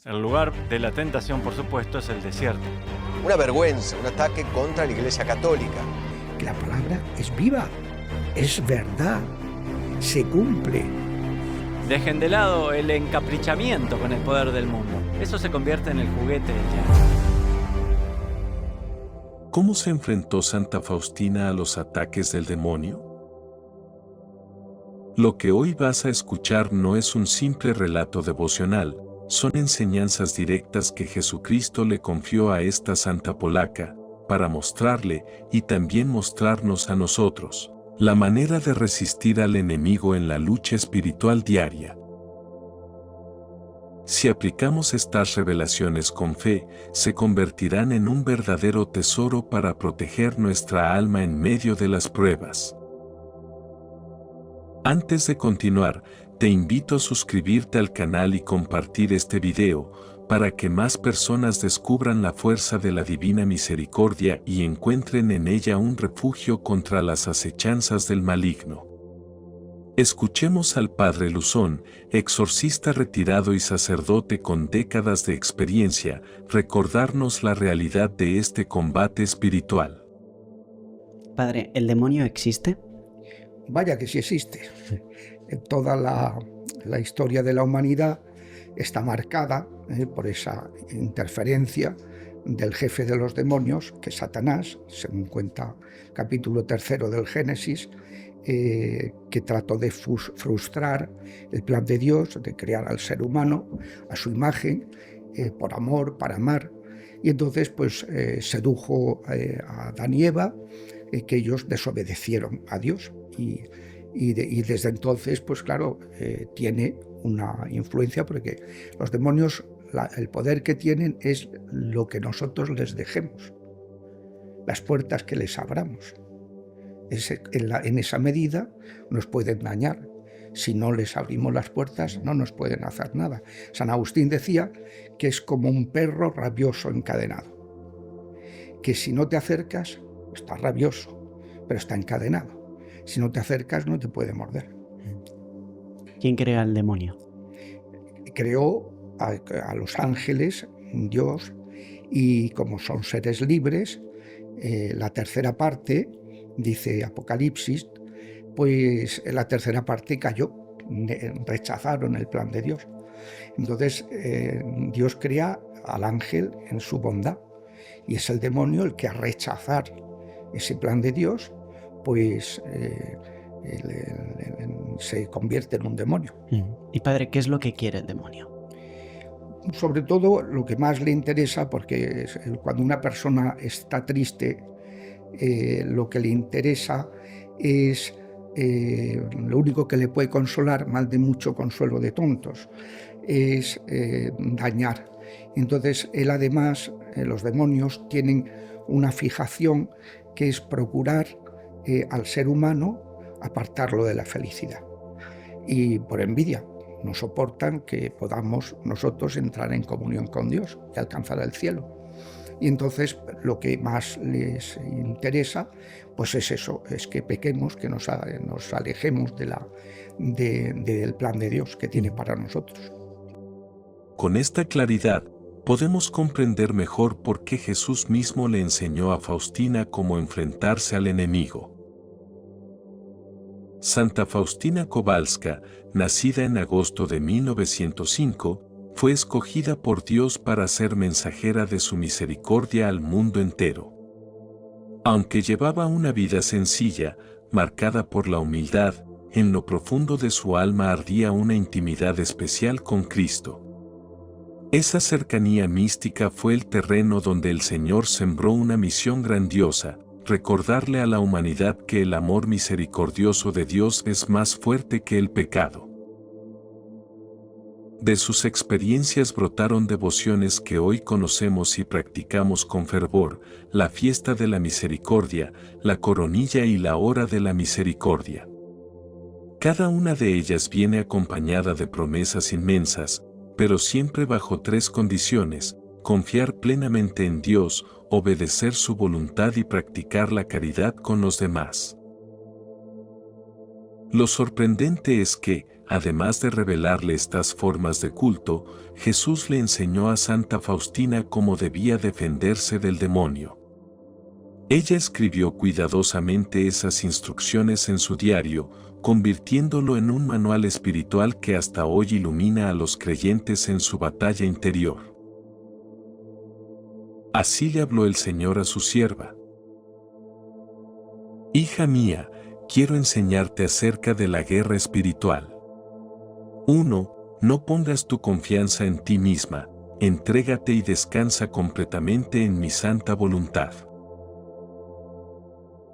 El lugar de la tentación, por supuesto, es el desierto. Una vergüenza, un ataque contra la Iglesia Católica. Que la palabra es viva, es verdad, se cumple. Dejen de lado el encaprichamiento con el poder del mundo. Eso se convierte en el juguete del diablo. ¿Cómo se enfrentó Santa Faustina a los ataques del demonio? Lo que hoy vas a escuchar no es un simple relato devocional, son enseñanzas directas que Jesucristo le confió a esta santa polaca, para mostrarle y también mostrarnos a nosotros la manera de resistir al enemigo en la lucha espiritual diaria. Si aplicamos estas revelaciones con fe, se convertirán en un verdadero tesoro para proteger nuestra alma en medio de las pruebas. Antes de continuar, te invito a suscribirte al canal y compartir este video, para que más personas descubran la fuerza de la divina misericordia y encuentren en ella un refugio contra las acechanzas del maligno. Escuchemos al Padre Luzón, exorcista retirado y sacerdote con décadas de experiencia, recordarnos la realidad de este combate espiritual. Padre, ¿el demonio existe? Vaya que sí existe. Toda la historia de la humanidad está marcada por esa interferencia del jefe de los demonios, que es Satanás, según cuenta el capítulo 3 del Génesis, que trató de frustrar el plan de Dios, de crear al ser humano a su imagen, por amor, para amar. Y entonces pues sedujo a Adán y Eva, que ellos desobedecieron a Dios. Y desde entonces, pues claro, tiene una influencia, porque los demonios, el poder que tienen es lo que nosotros les dejemos, las puertas que les abramos. En esa medida nos pueden dañar. Si no les abrimos las puertas, no nos pueden hacer nada. San Agustín decía que es como un perro rabioso encadenado, que si no te acercas, está rabioso, pero está encadenado. Si no te acercas, no te puede morder. ¿Quién crea el demonio? Creó a los ángeles, Dios, y como son seres libres, la tercera parte, dice Apocalipsis, pues la tercera parte cayó, rechazaron el plan de Dios. Entonces Dios crea al ángel en su bondad, y es el demonio el que al rechazar ese plan de Dios, pues se convierte en un demonio. Y padre, ¿qué es lo que quiere el demonio? Sobre todo lo que más le interesa, porque cuando una persona está triste, lo que le interesa es, lo único que le puede consolar, mal de mucho consuelo de tontos, es dañar. Entonces él además, los demonios tienen una fijación que es procurar al ser humano apartarlo de la felicidad. Y por envidia no soportan que podamos nosotros entrar en comunión con Dios y alcanzar el cielo. Y entonces lo que más les interesa pues es eso, es que pequemos, que nos alejemos del plan de Dios que tiene para nosotros. Con esta claridad, podemos comprender mejor por qué Jesús mismo le enseñó a Faustina cómo enfrentarse al enemigo. Santa Faustina Kowalska, nacida en agosto de 1905, fue escogida por Dios para ser mensajera de su misericordia al mundo entero. Aunque llevaba una vida sencilla, marcada por la humildad, en lo profundo de su alma ardía una intimidad especial con Cristo. Esa cercanía mística fue el terreno donde el Señor sembró una misión grandiosa, recordarle a la humanidad que el amor misericordioso de Dios es más fuerte que el pecado. De sus experiencias brotaron devociones que hoy conocemos y practicamos con fervor: la fiesta de la misericordia, la coronilla y la hora de la misericordia. Cada una de ellas viene acompañada de promesas inmensas, pero siempre bajo 3 condiciones: confiar plenamente en Dios, obedecer su voluntad y practicar la caridad con los demás. Lo sorprendente es que, además de revelarle estas formas de culto, Jesús le enseñó a Santa Faustina cómo debía defenderse del demonio. Ella escribió cuidadosamente esas instrucciones en su diario, convirtiéndolo en un manual espiritual que hasta hoy ilumina a los creyentes en su batalla interior. Así le habló el Señor a su sierva. Hija mía, quiero enseñarte acerca de la guerra espiritual. 1. No pongas tu confianza en ti misma, entrégate y descansa completamente en mi santa voluntad.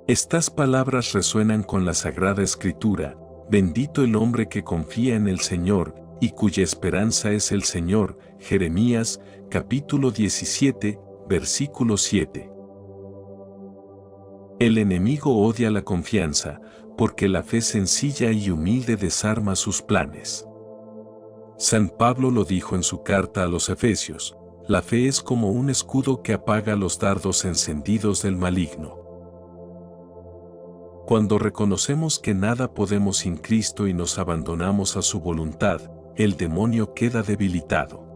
Estas palabras resuenan con la Sagrada Escritura: bendito el hombre que confía en el Señor y cuya esperanza es el Señor. Jeremías, capítulo 17, versículo 7. El enemigo odia la confianza, porque la fe sencilla y humilde desarma sus planes. San Pablo lo dijo en su carta a los Efesios: la fe es como un escudo que apaga los dardos encendidos del maligno. Cuando reconocemos que nada podemos sin Cristo y nos abandonamos a su voluntad, el demonio queda debilitado.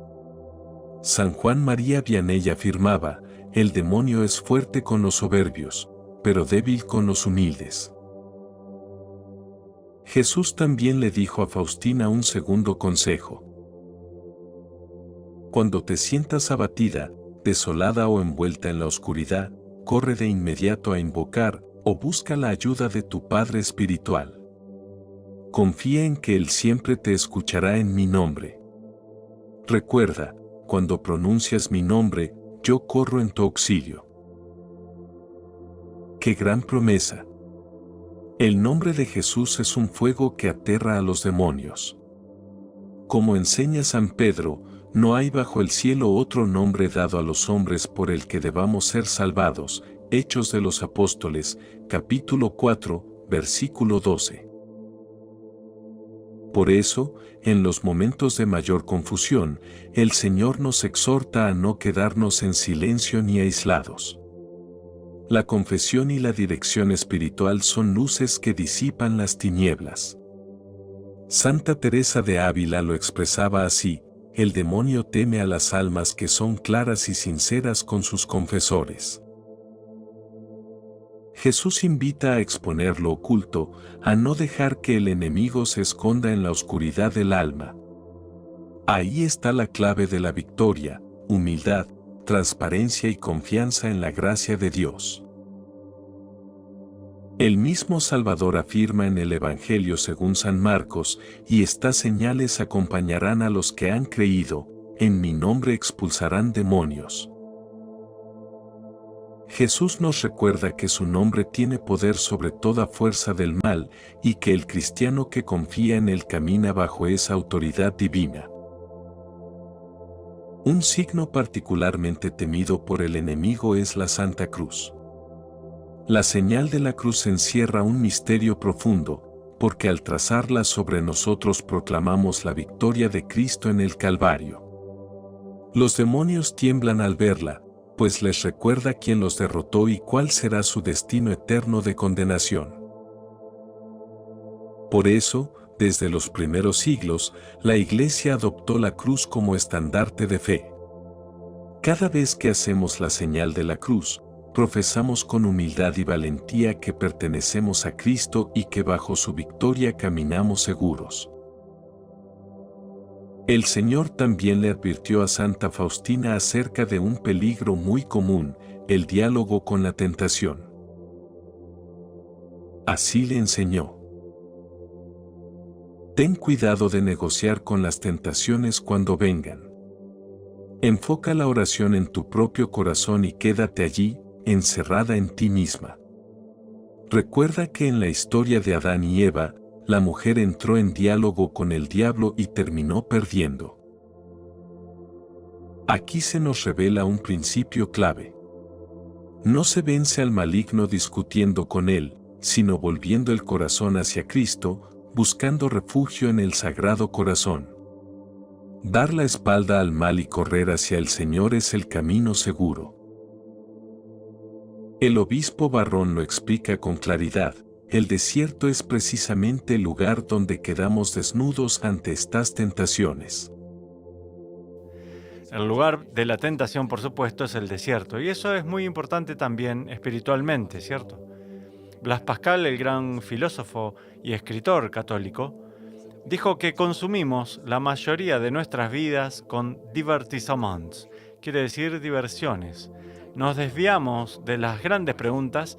San Juan María Vianney afirmaba: el demonio es fuerte con los soberbios, pero débil con los humildes. Jesús también le dijo a Faustina un segundo consejo. Cuando te sientas abatida, desolada o envuelta en la oscuridad, corre de inmediato a invocar o busca la ayuda de tu Padre Espiritual. Confía en que Él siempre te escuchará en mi nombre. Recuerda, cuando pronuncias mi nombre, yo corro en tu auxilio. ¡Qué gran promesa! El nombre de Jesús es un fuego que aterra a los demonios. Como enseña San Pedro, no hay bajo el cielo otro nombre dado a los hombres por el que debamos ser salvados. Hechos de los Apóstoles, capítulo 4, versículo 12. Por eso, en los momentos de mayor confusión, el Señor nos exhorta a no quedarnos en silencio ni aislados. La confesión y la dirección espiritual son luces que disipan las tinieblas. Santa Teresa de Ávila lo expresaba así: el demonio teme a las almas que son claras y sinceras con sus confesores. Jesús invita a exponer lo oculto, a no dejar que el enemigo se esconda en la oscuridad del alma. Ahí está la clave de la victoria: humildad, transparencia y confianza en la gracia de Dios. El mismo Salvador afirma en el Evangelio según San Marcos: y estas señales acompañarán a los que han creído, en mi nombre expulsarán demonios. Jesús nos recuerda que su nombre tiene poder sobre toda fuerza del mal y que el cristiano que confía en él camina bajo esa autoridad divina. Un signo particularmente temido por el enemigo es la Santa Cruz. La señal de la cruz encierra un misterio profundo, porque al trazarla sobre nosotros proclamamos la victoria de Cristo en el Calvario. Los demonios tiemblan al verla, pues les recuerda quién los derrotó y cuál será su destino eterno de condenación. Por eso, desde los primeros siglos, la Iglesia adoptó la cruz como estandarte de fe. Cada vez que hacemos la señal de la cruz, profesamos con humildad y valentía que pertenecemos a Cristo y que bajo su victoria caminamos seguros. El Señor también le advirtió a Santa Faustina acerca de un peligro muy común: el diálogo con la tentación. Así le enseñó: ten cuidado de negociar con las tentaciones cuando vengan. Enfoca la oración en tu propio corazón y quédate allí, encerrada en ti misma. Recuerda que en la historia de Adán y Eva, la mujer entró en diálogo con el diablo y terminó perdiendo. Aquí se nos revela un principio clave. No se vence al maligno discutiendo con él, sino volviendo el corazón hacia Cristo, buscando refugio en el Sagrado Corazón. Dar la espalda al mal y correr hacia el Señor es el camino seguro. El obispo Barrón lo explica con claridad: el desierto es precisamente el lugar donde quedamos desnudos ante estas tentaciones. El lugar de la tentación, por supuesto, es el desierto, y eso es muy importante también espiritualmente, ¿cierto? Blaise Pascal, el gran filósofo y escritor católico, dijo que consumimos la mayoría de nuestras vidas con divertissements, quiere decir diversiones. Nos desviamos de las grandes preguntas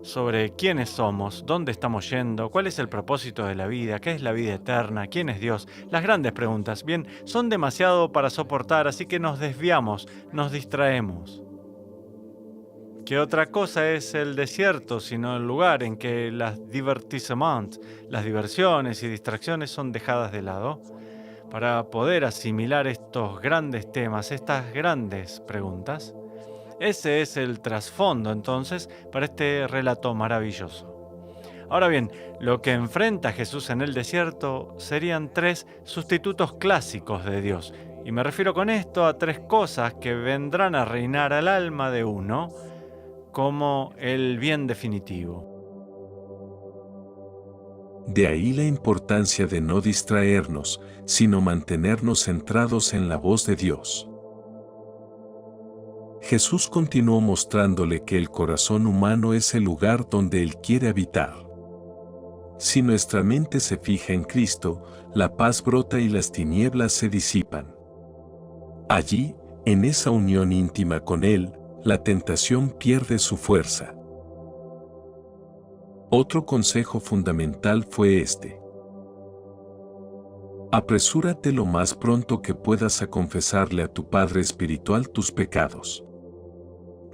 sobre quiénes somos, dónde estamos yendo, cuál es el propósito de la vida, qué es la vida eterna, quién es Dios. Las grandes preguntas, bien, son demasiado para soportar, así que nos desviamos, nos distraemos. ¿Qué otra cosa es el desierto sino el lugar en que las divertissements, las diversiones y distracciones son dejadas de lado? Para poder asimilar estos grandes temas, estas grandes preguntas, ese es el trasfondo entonces para este relato maravilloso. Ahora bien, lo que enfrenta Jesús en el desierto serían 3 sustitutos clásicos de Dios. Y me refiero con esto a 3 cosas que vendrán a reinar al alma de uno como el bien definitivo. De ahí la importancia de no distraernos, sino mantenernos centrados en la voz de Dios. Jesús continuó mostrándole que el corazón humano es el lugar donde Él quiere habitar. Si nuestra mente se fija en Cristo, la paz brota y las tinieblas se disipan. Allí, en esa unión íntima con Él, la tentación pierde su fuerza. Otro consejo fundamental fue este. Apresúrate lo más pronto que puedas a confesarle a tu Padre Espiritual tus pecados.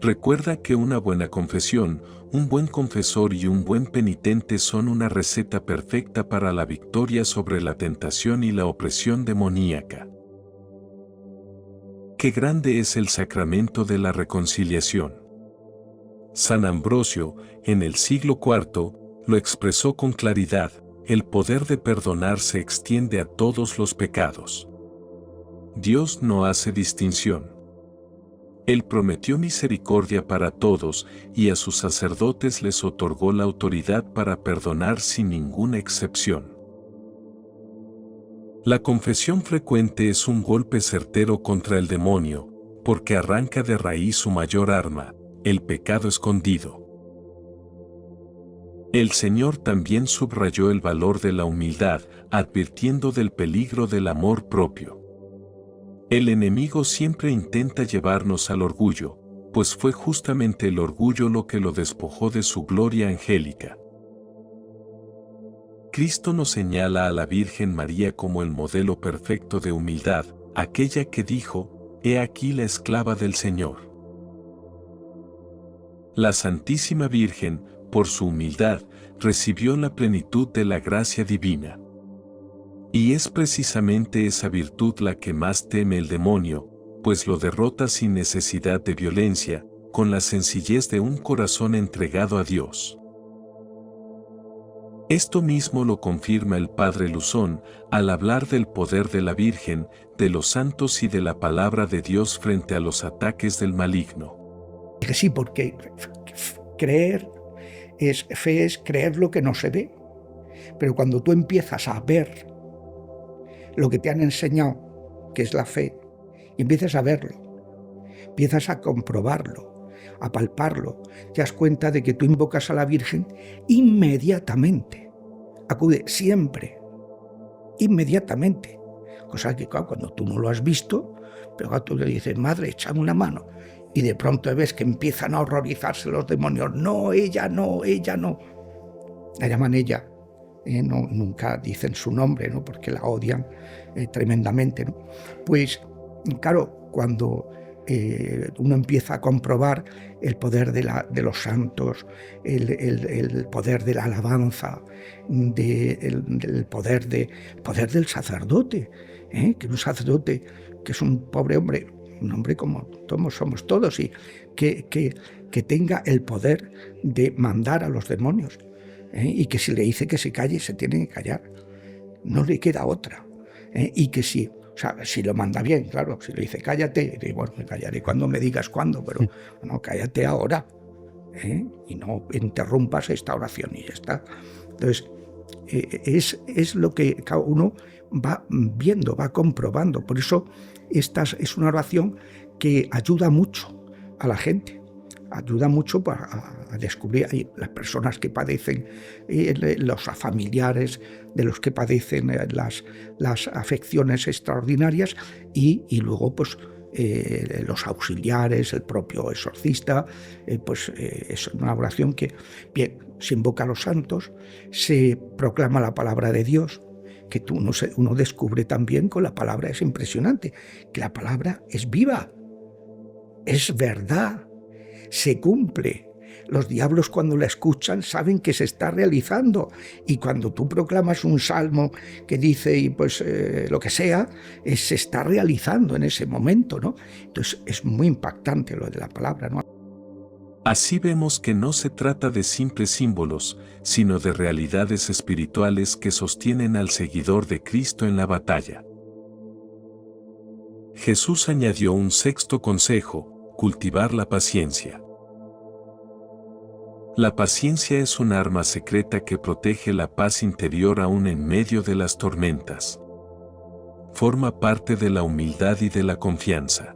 Recuerda que una buena confesión, un buen confesor y un buen penitente son una receta perfecta para la victoria sobre la tentación y la opresión demoníaca. Qué grande es el sacramento de la reconciliación. San Ambrosio, en el siglo IV, lo expresó con claridad: el poder de perdonar se extiende a todos los pecados. Dios no hace distinción. Él prometió misericordia para todos y a sus sacerdotes les otorgó la autoridad para perdonar sin ninguna excepción. La confesión frecuente es un golpe certero contra el demonio, porque arranca de raíz su mayor arma, el pecado escondido. El Señor también subrayó el valor de la humildad, advirtiendo del peligro del amor propio. El enemigo siempre intenta llevarnos al orgullo, pues fue justamente el orgullo lo que lo despojó de su gloria angélica. Cristo nos señala a la Virgen María como el modelo perfecto de humildad, aquella que dijo: «He aquí la esclava del Señor». La Santísima Virgen, por su humildad, recibió la plenitud de la gracia divina. Y es precisamente esa virtud la que más teme el demonio, pues lo derrota sin necesidad de violencia, con la sencillez de un corazón entregado a Dios. Esto mismo lo confirma el Padre Luzón al hablar del poder de la Virgen, de los santos y de la palabra de Dios frente a los ataques del maligno. Sí, porque fe es creer lo que no se ve. Pero cuando tú empiezas a ver lo que te han enseñado, que es la fe, y empiezas a verlo, empiezas a comprobarlo, a palparlo, te das cuenta de que tú invocas a la Virgen inmediatamente, acude siempre, inmediatamente. Cosa que claro, cuando tú no lo has visto, pero tú le dices: madre, échame una mano, y de pronto ves que empiezan a horrorizarse los demonios. No, ella no, ella no. La llaman ella. No, nunca dicen su nombre, ¿no? Porque la odian tremendamente, ¿no? Pues claro, cuando uno empieza a comprobar el poder de los santos, el poder de la alabanza, el poder del sacerdote, que un sacerdote que es un pobre hombre, un hombre como somos todos, y que tenga el poder de mandar a los demonios. Y que si le dice que se calle, se tiene que callar. No le queda otra. Y que si lo manda bien, claro, si le dice cállate, y bueno, me callaré cuando me digas cuándo, pero no, cállate ahora. y no interrumpas esta oración y ya está. Entonces, es lo que cada uno va viendo, va comprobando. Por eso esta es una oración que ayuda mucho a la gente, ayuda mucho a descubrir las personas que padecen, los familiares de los que padecen las afecciones extraordinarias y luego pues los auxiliares, el propio exorcista, es una oración que bien, se invoca a los santos, se proclama la palabra de Dios, que uno descubre también con la palabra, es impresionante, que la palabra es viva, es verdad, se cumple. Los diablos cuando la escuchan saben que se está realizando, y cuando tú proclamas un salmo que dice lo que sea, se está realizando en ese momento, ¿no? Entonces es muy impactante lo de la palabra, ¿no? Así vemos que no se trata de simples símbolos, sino de realidades espirituales que sostienen al seguidor de Cristo en la batalla. Jesús añadió un sexto consejo: cultivar la paciencia. La paciencia es un arma secreta que protege la paz interior aún en medio de las tormentas. Forma parte de la humildad y de la confianza.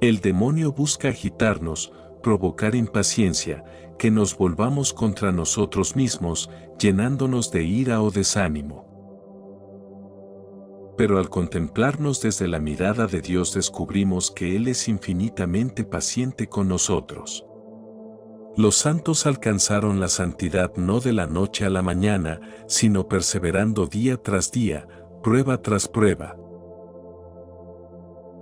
El demonio busca agitarnos, provocar impaciencia, que nos volvamos contra nosotros mismos, llenándonos de ira o desánimo. Pero al contemplarnos desde la mirada de Dios descubrimos que Él es infinitamente paciente con nosotros. Los santos alcanzaron la santidad no de la noche a la mañana, sino perseverando día tras día, prueba tras prueba.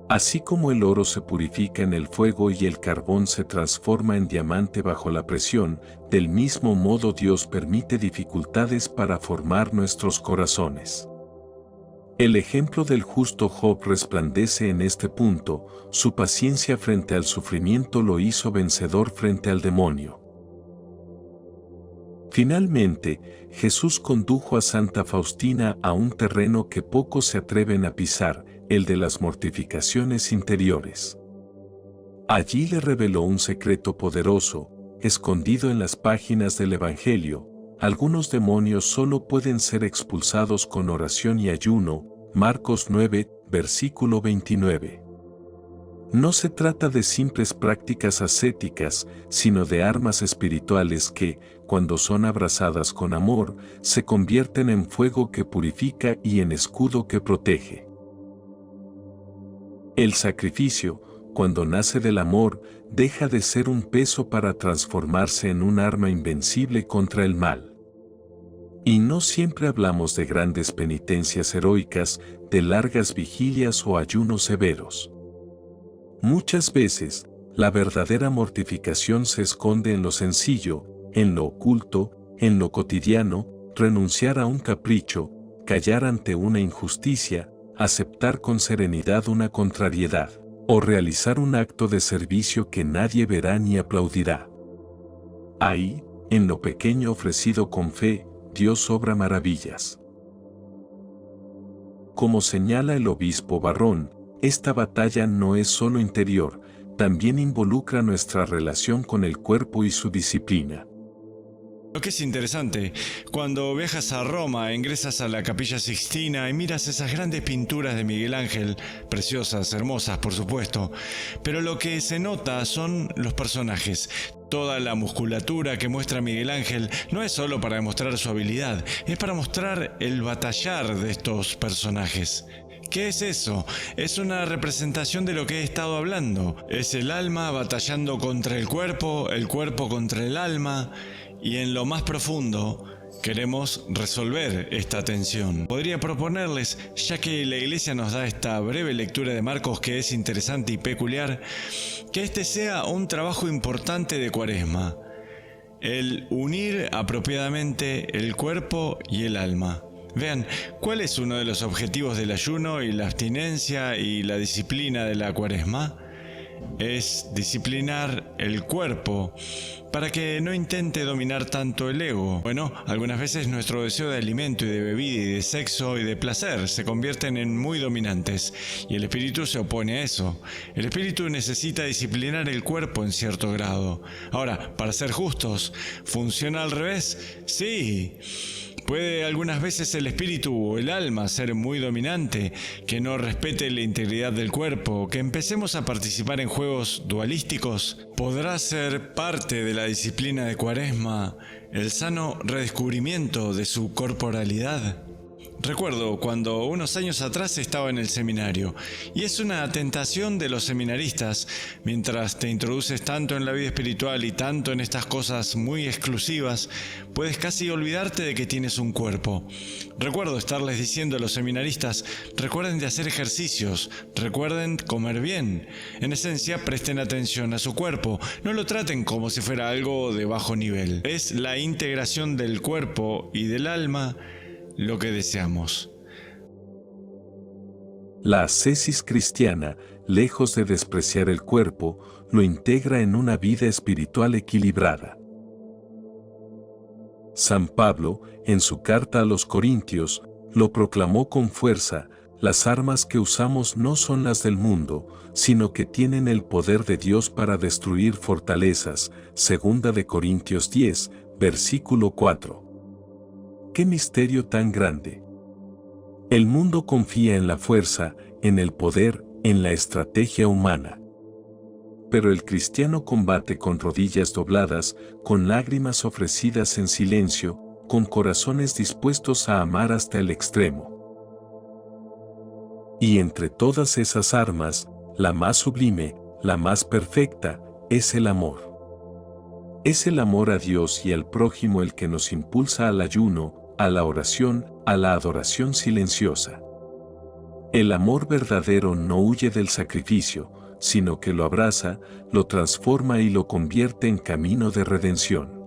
Así como el oro se purifica en el fuego y el carbón se transforma en diamante bajo la presión, del mismo modo Dios permite dificultades para formar nuestros corazones. El ejemplo del justo Job resplandece en este punto. Su paciencia frente al sufrimiento lo hizo vencedor frente al demonio. Finalmente, Jesús condujo a Santa Faustina a un terreno que pocos se atreven a pisar, el de las mortificaciones interiores. Allí le reveló un secreto poderoso, escondido en las páginas del Evangelio: algunos demonios solo pueden ser expulsados con oración y ayuno. Marcos 9, versículo 29. No se trata de simples prácticas ascéticas, sino de armas espirituales que, cuando son abrazadas con amor, se convierten en fuego que purifica y en escudo que protege. El sacrificio, cuando nace del amor, deja de ser un peso para transformarse en un arma invencible contra el mal. Y no siempre hablamos de grandes penitencias heroicas, de largas vigilias o ayunos severos. Muchas veces, la verdadera mortificación se esconde en lo sencillo, en lo oculto, en lo cotidiano: renunciar a un capricho, callar ante una injusticia, aceptar con serenidad una contrariedad, o realizar un acto de servicio que nadie verá ni aplaudirá. Ahí, en lo pequeño ofrecido con fe, Dios obra maravillas. Como señala el obispo Barrón, esta batalla no es solo interior, también involucra nuestra relación con el cuerpo y su disciplina. Lo que es interesante, cuando viajas a Roma, ingresas a la Capilla Sixtina y miras esas grandes pinturas de Miguel Ángel, preciosas, hermosas, por supuesto, pero lo que se nota son los personajes. Toda la musculatura que muestra Miguel Ángel no es solo para demostrar su habilidad, es para mostrar el batallar de estos personajes. ¿Qué es eso? Es una representación de lo que he estado hablando. Es el alma batallando contra el cuerpo contra el alma, y en lo más profundo queremos resolver esta tensión. Podría proponerles, ya que la Iglesia nos da esta breve lectura de Marcos que es interesante y peculiar, que este sea un trabajo importante de Cuaresma: el unir apropiadamente el cuerpo y el alma. Vean, ¿cuál es uno de los objetivos del ayuno y la abstinencia y la disciplina de la Cuaresma? es disciplinar el cuerpo para que no intente dominar tanto el ego. Bueno, algunas veces nuestro deseo de alimento y de bebida y de sexo y de placer se convierten en muy dominantes y el espíritu se opone a eso. El espíritu necesita disciplinar el cuerpo en cierto grado. Ahora, para ser justos, ¿funciona al revés? Sí. ¿Puede algunas veces el espíritu o el alma ser muy dominante, que no respete la integridad del cuerpo, que empecemos a participar en juegos dualísticos? ¿Podrá ser parte de la disciplina de Cuaresma el sano redescubrimiento de su corporalidad? Recuerdo cuando unos años atrás estaba en el seminario, y es una tentación de los seminaristas, mientras te introduces tanto en la vida espiritual y tanto en estas cosas muy exclusivas, puedes casi olvidarte de que tienes un cuerpo. Recuerdo estarles diciendo a los seminaristas, recuerden de hacer ejercicios, recuerden comer bien. En esencia, presten atención a su cuerpo, no lo traten como si fuera algo de bajo nivel. Es la integración del cuerpo y del alma lo que deseamos. La ascesis cristiana, lejos de despreciar el cuerpo, lo integra en una vida espiritual equilibrada. San Pablo, en su carta a los Corintios, lo proclamó con fuerza: las armas que usamos no son las del mundo, sino que tienen el poder de Dios para destruir fortalezas. 2 Corintios 10, versículo 4. ¡Qué misterio tan grande! El mundo confía en la fuerza, en el poder, en la estrategia humana. Pero el cristiano combate con rodillas dobladas, con lágrimas ofrecidas en silencio, con corazones dispuestos a amar hasta el extremo. Y entre todas esas armas, la más sublime, la más perfecta, es el amor. Es el amor a Dios y al prójimo el que nos impulsa al ayuno, a la oración, a la adoración silenciosa. El amor verdadero no huye del sacrificio, sino que lo abraza, lo transforma y lo convierte en camino de redención.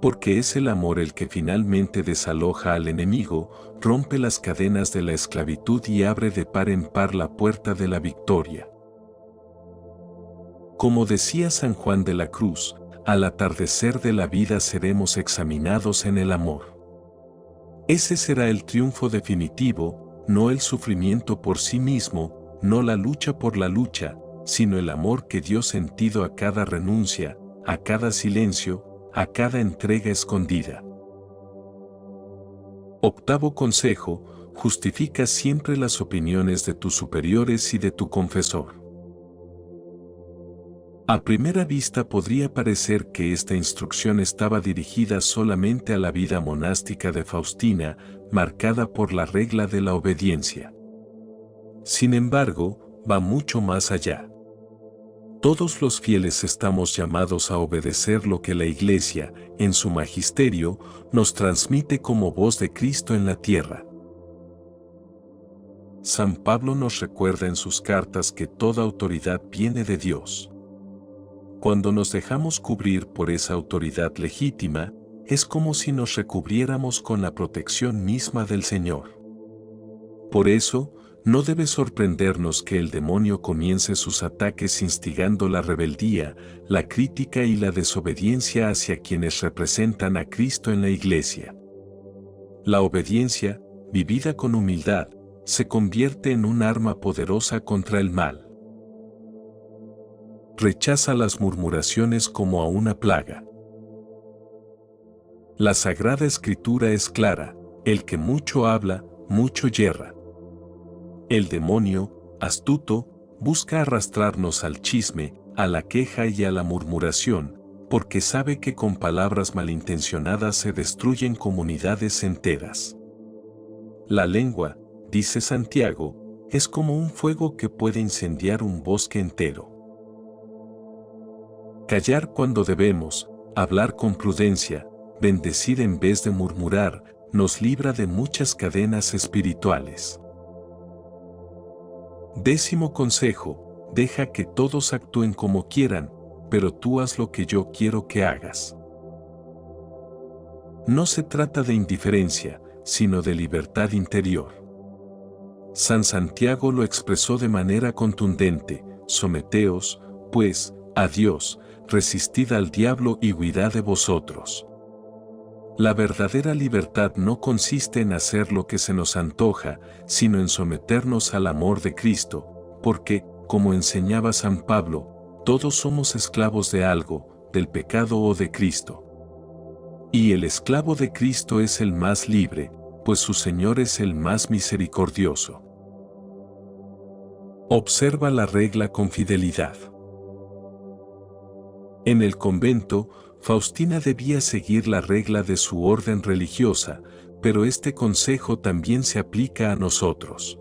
Porque es el amor el que finalmente desaloja al enemigo, rompe las cadenas de la esclavitud y abre de par en par la puerta de la victoria. Como decía San Juan de la Cruz, al atardecer de la vida seremos examinados en el amor. Ese será el triunfo definitivo, no el sufrimiento por sí mismo, no la lucha por la lucha, sino el amor que dio sentido a cada renuncia, a cada silencio, a cada entrega escondida. Octavo consejo: justifica siempre las opiniones de tus superiores y de tu confesor. A primera vista podría parecer que esta instrucción estaba dirigida solamente a la vida monástica de Faustina, marcada por la regla de la obediencia. Sin embargo, va mucho más allá. Todos los fieles estamos llamados a obedecer lo que la Iglesia, en su magisterio, nos transmite como voz de Cristo en la tierra. San Pablo nos recuerda en sus cartas que toda autoridad viene de Dios. Cuando nos dejamos cubrir por esa autoridad legítima, es como si nos recubriéramos con la protección misma del Señor. Por eso, no debe sorprendernos que el demonio comience sus ataques instigando la rebeldía, la crítica y la desobediencia hacia quienes representan a Cristo en la Iglesia. La obediencia, vivida con humildad, se convierte en un arma poderosa contra el mal. Rechaza las murmuraciones como a una plaga. La Sagrada Escritura es clara: el que mucho habla, mucho yerra. El demonio, astuto, busca arrastrarnos al chisme, a la queja y a la murmuración, porque sabe que con palabras malintencionadas se destruyen comunidades enteras. La lengua, dice Santiago, es como un fuego que puede incendiar un bosque entero. Callar cuando debemos, hablar con prudencia, bendecir en vez de murmurar, nos libra de muchas cadenas espirituales. 10º consejo: deja que todos actúen como quieran, pero tú haz lo que yo quiero que hagas. No se trata de indiferencia, sino de libertad interior. San Santiago lo expresó de manera contundente: someteos, pues, a Dios, resistid al diablo y huirá de vosotros. La verdadera libertad no consiste en hacer lo que se nos antoja, sino en someternos al amor de Cristo, porque, como enseñaba San Pablo, todos somos esclavos de algo, del pecado o de Cristo. Y el esclavo de Cristo es el más libre, pues su Señor es el más misericordioso. Observa la regla con fidelidad. En el convento, Faustina debía seguir la regla de su orden religiosa, pero este consejo también se aplica a nosotros.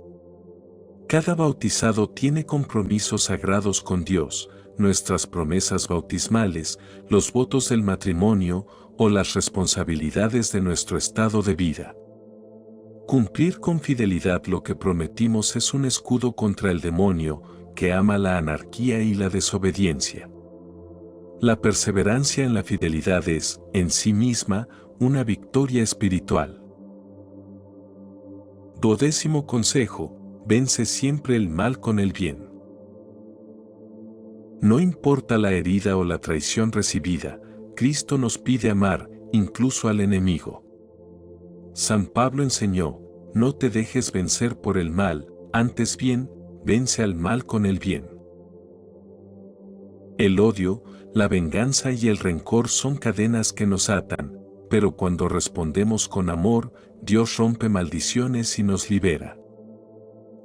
Cada bautizado tiene compromisos sagrados con Dios, nuestras promesas bautismales, los votos del matrimonio o las responsabilidades de nuestro estado de vida. Cumplir con fidelidad lo que prometimos es un escudo contra el demonio, que ama la anarquía y la desobediencia. La perseverancia en la fidelidad es, en sí misma, una victoria espiritual. 12º consejo: vence siempre el mal con el bien. No importa la herida o la traición recibida, Cristo nos pide amar, incluso al enemigo. San Pablo enseñó: no te dejes vencer por el mal, antes bien, vence al mal con el bien. El odio, la venganza y el rencor son cadenas que nos atan, pero cuando respondemos con amor, Dios rompe maldiciones y nos libera.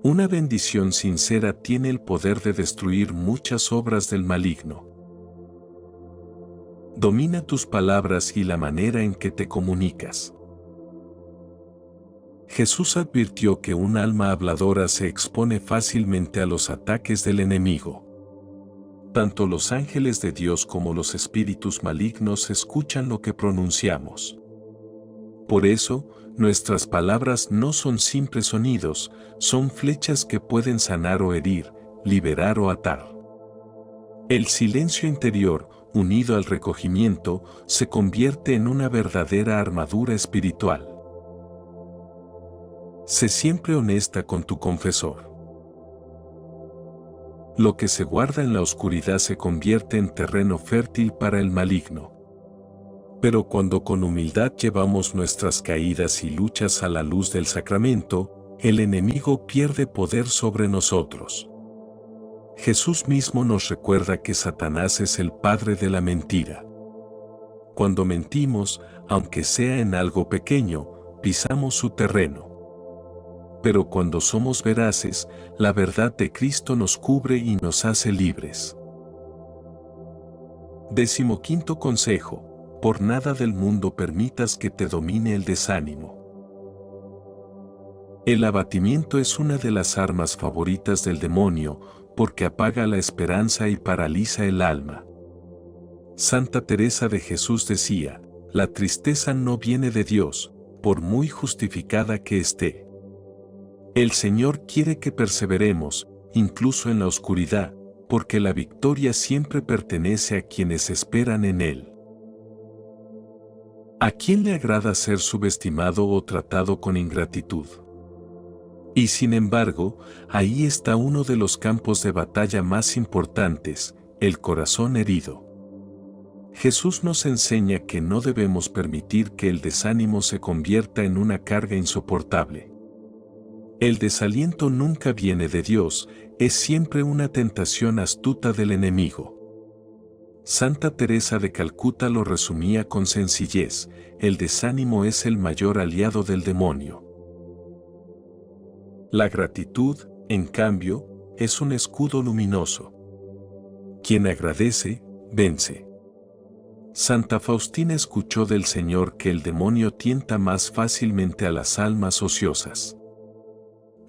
Una bendición sincera tiene el poder de destruir muchas obras del maligno. Domina tus palabras y la manera en que te comunicas. Jesús advirtió que un alma habladora se expone fácilmente a los ataques del enemigo. Tanto los ángeles de Dios como los espíritus malignos escuchan lo que pronunciamos. Por eso, nuestras palabras no son simples sonidos, son flechas que pueden sanar o herir, liberar o atar. El silencio interior, unido al recogimiento, se convierte en una verdadera armadura espiritual. Sé siempre honesta con tu confesor. Lo que se guarda en la oscuridad se convierte en terreno fértil para el maligno. Pero cuando con humildad llevamos nuestras caídas y luchas a la luz del sacramento, el enemigo pierde poder sobre nosotros. Jesús mismo nos recuerda que Satanás es el padre de la mentira. Cuando mentimos, aunque sea en algo pequeño, pisamos su terreno. Pero cuando somos veraces, la verdad de Cristo nos cubre y nos hace libres. 15º consejo: por nada del mundo permitas que te domine el desánimo. El abatimiento es una de las armas favoritas del demonio, porque apaga la esperanza y paraliza el alma. Santa Teresa de Jesús decía: la tristeza no viene de Dios, por muy justificada que esté. El Señor quiere que perseveremos, incluso en la oscuridad, porque la victoria siempre pertenece a quienes esperan en Él. ¿A quién le agrada ser subestimado o tratado con ingratitud? Y sin embargo, ahí está uno de los campos de batalla más importantes, el corazón herido. Jesús nos enseña que no debemos permitir que el desánimo se convierta en una carga insoportable. El desaliento nunca viene de Dios, es siempre una tentación astuta del enemigo. Santa Teresa de Calcuta lo resumía con sencillez: el desánimo es el mayor aliado del demonio. La gratitud, en cambio, es un escudo luminoso. Quien agradece, vence. Santa Faustina escuchó del Señor que el demonio tienta más fácilmente a las almas ociosas.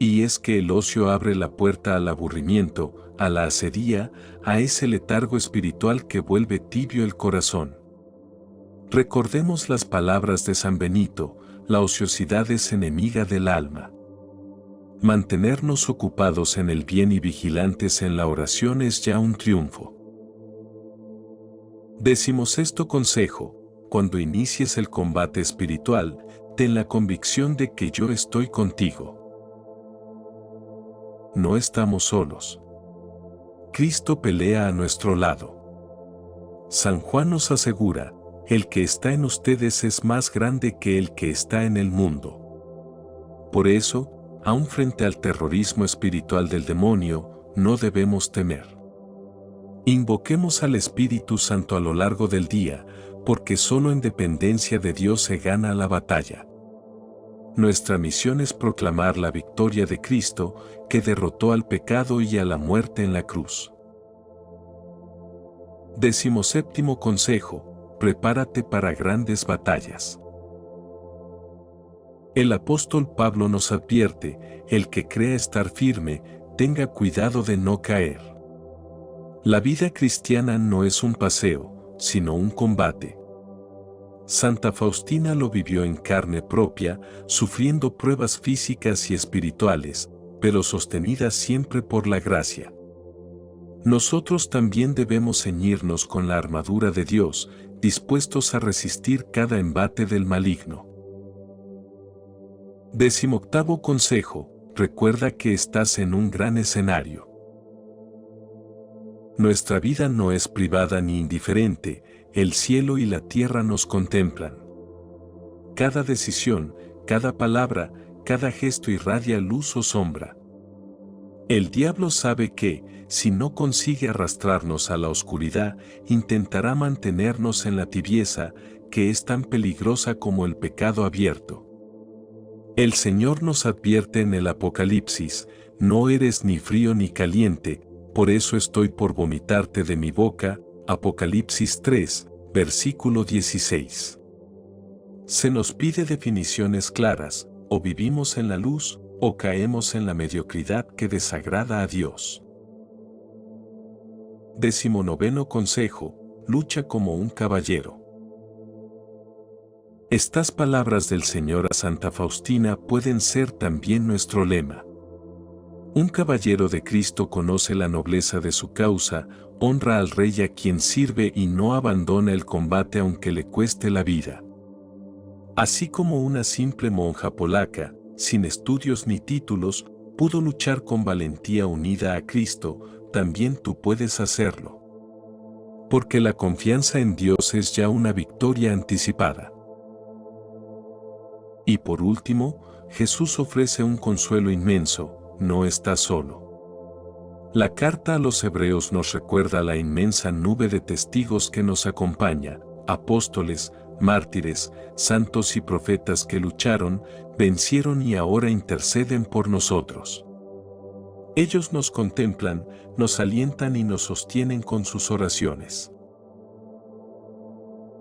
Y es que el ocio abre la puerta al aburrimiento, a la asedía, a ese letargo espiritual que vuelve tibio el corazón. Recordemos las palabras de San Benito: la ociosidad es enemiga del alma. Mantenernos ocupados en el bien y vigilantes en la oración es ya un triunfo. 16º consejo: cuando inicies el combate espiritual, ten la convicción de que yo estoy contigo. No estamos solos. Cristo pelea a nuestro lado. San Juan nos asegura, el que está en ustedes es más grande que el que está en el mundo. Por eso, aun frente al terrorismo espiritual del demonio, no debemos temer. Invoquemos al Espíritu Santo a lo largo del día, porque solo en dependencia de Dios se gana la batalla. Nuestra misión es proclamar la victoria de Cristo, que derrotó al pecado y a la muerte en la cruz. 17º consejo: prepárate para grandes batallas. El apóstol Pablo nos advierte, el que crea estar firme, tenga cuidado de no caer. La vida cristiana no es un paseo, sino un combate. Santa Faustina lo vivió en carne propia, sufriendo pruebas físicas y espirituales, pero sostenidas siempre por la gracia. Nosotros también debemos ceñirnos con la armadura de Dios, dispuestos a resistir cada embate del maligno. 18º consejo: recuerda que estás en un gran escenario. Nuestra vida no es privada ni indiferente, el cielo y la tierra nos contemplan. Cada decisión, cada palabra, cada gesto irradia luz o sombra. El diablo sabe que, si no consigue arrastrarnos a la oscuridad, intentará mantenernos en la tibieza, que es tan peligrosa como el pecado abierto. El Señor nos advierte en el Apocalipsis: no eres ni frío ni caliente, por eso estoy por vomitarte de mi boca. Apocalipsis 3, versículo 16. Se nos pide definiciones claras: o vivimos en la luz, o caemos en la mediocridad que desagrada a Dios. 19º consejo: lucha como un caballero. Estas palabras del Señor a Santa Faustina pueden ser también nuestro lema. Un caballero de Cristo conoce la nobleza de su causa, honra al rey a quien sirve y no abandona el combate aunque le cueste la vida. Así como una simple monja polaca, sin estudios ni títulos, pudo luchar con valentía unida a Cristo, también tú puedes hacerlo. Porque la confianza en Dios es ya una victoria anticipada. Y por último, Jesús ofrece un consuelo inmenso: no estás solo. La carta a los Hebreos nos recuerda la inmensa nube de testigos que nos acompaña: apóstoles, mártires, santos y profetas que lucharon, vencieron y ahora interceden por nosotros. Ellos nos contemplan, nos alientan y nos sostienen con sus oraciones.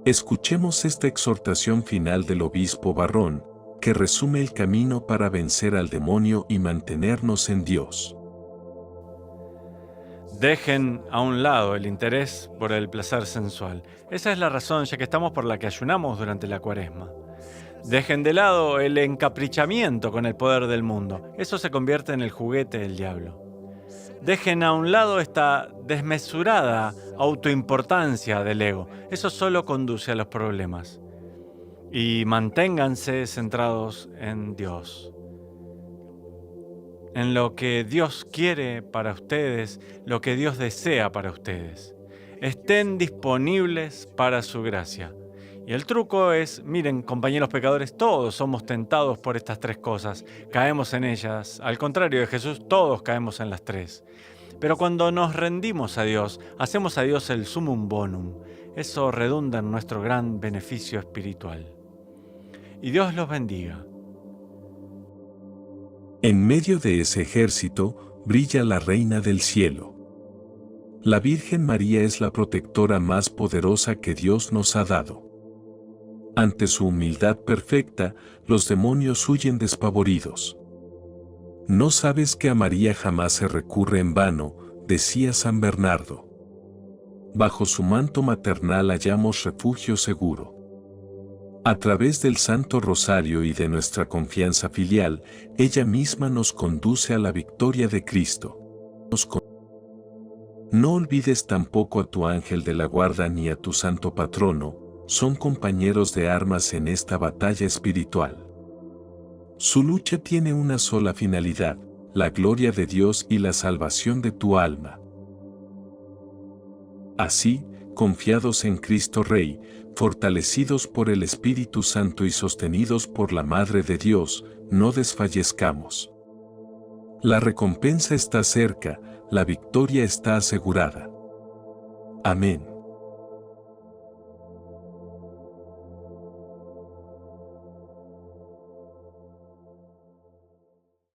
Escuchemos esta exhortación final del obispo Barrón, que resume el camino para vencer al demonio y mantenernos en Dios. Dejen a un lado el interés por el placer sensual. Esa es la razón, ya que estamos, por la que ayunamos durante la Cuaresma. Dejen de lado el encaprichamiento con el poder del mundo. Eso se convierte en el juguete del diablo. Dejen a un lado esta desmesurada autoimportancia del ego. Eso solo conduce a los problemas. Y manténganse centrados en Dios, en lo que Dios quiere para ustedes, lo que Dios desea para ustedes. Estén disponibles para su gracia. Y el truco es, miren, compañeros pecadores, todos somos tentados por estas tres cosas, caemos en ellas. Al contrario de Jesús, todos caemos en las tres. Pero cuando nos rendimos a Dios, hacemos a Dios el sumum bonum. Eso redunda en nuestro gran beneficio espiritual. Y Dios los bendiga. En medio de ese ejército, brilla la Reina del Cielo. La Virgen María es la protectora más poderosa que Dios nos ha dado. Ante su humildad perfecta, los demonios huyen despavoridos. ¿No sabes que a María jamás se recurre en vano?, decía San Bernardo. Bajo su manto maternal hallamos refugio seguro. A través del Santo Rosario y de nuestra confianza filial, ella misma nos conduce a la victoria de Cristo. No olvides tampoco a tu ángel de la guarda ni a tu santo patrono, son compañeros de armas en esta batalla espiritual. Su lucha tiene una sola finalidad: la gloria de Dios y la salvación de tu alma. Así, confiados en Cristo Rey, fortalecidos por el Espíritu Santo y sostenidos por la Madre de Dios, no desfallezcamos. La recompensa está cerca, la victoria está asegurada. Amén.